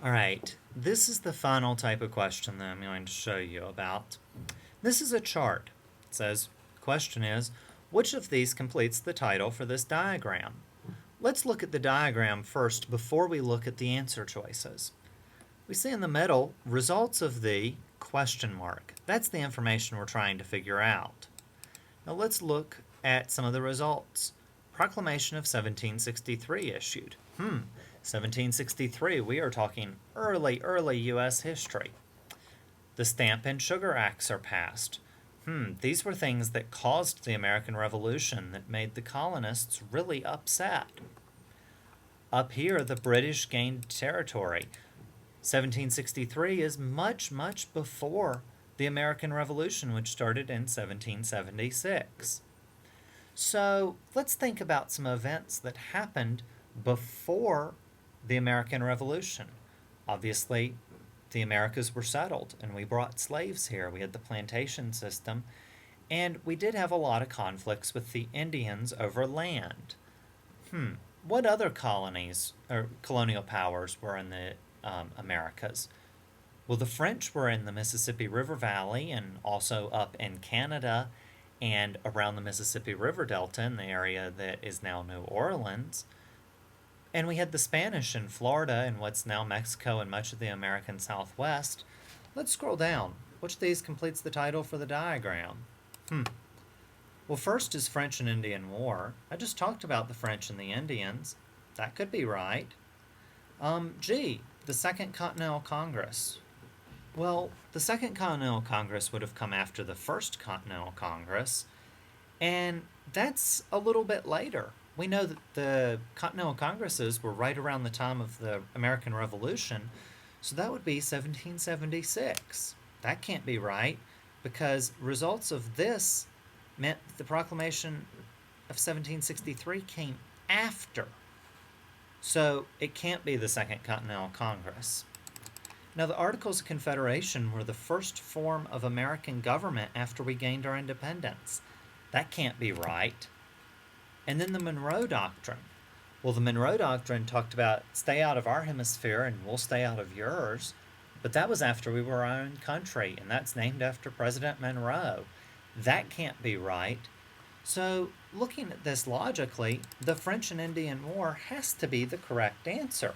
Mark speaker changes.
Speaker 1: All right, this is the final type of question that I'm going to show you about. This is a chart. It says, the question is, which of these completes the title for this diagram? Let's look at the diagram first before we look at the answer choices. We see in the middle, results of the question mark. That's the information we're trying to figure out. Now let's look at some of the results. Proclamation of 1763 issued. 1763, we are talking early U.S. history. The Stamp and Sugar Acts are passed. These were things that caused the American Revolution that made the colonists really upset. Up here, the British gained territory. 1763 is much before the American Revolution, which started in 1776. So let's think about some events that happened before the American Revolution. Obviously, the Americas were settled and we brought slaves here. We had the plantation system, and we did have a lot of conflicts with the Indians over land. What other colonies or colonial powers were in the Americas? Well, the French were in the Mississippi River Valley and also up in Canada and around the Mississippi River Delta in the area that is now New Orleans. And we had the Spanish in Florida and what's now Mexico and much of the American Southwest. Let's scroll down. Which of these completes the title for the diagram? Well, first is French and Indian War. I just talked about the French and the Indians. That could be right. G, the Second Continental Congress. Well, the Second Continental Congress would have come after the First Continental Congress, and that's a little bit later. We know that the Continental Congresses were right around the time of the American Revolution, so that would be 1776. That can't be right, because results of this meant that the Proclamation of 1763 came after. So it can't be the Second Continental Congress. Now, the Articles of Confederation were the first form of American government after we gained our independence. That can't be right. And then the Monroe Doctrine. Well, the Monroe Doctrine talked about stay out of our hemisphere and we'll stay out of yours. But that was after we were our own country, and that's named after President Monroe. That can't be right. So, looking at this logically, the French and Indian War has to be the correct answer.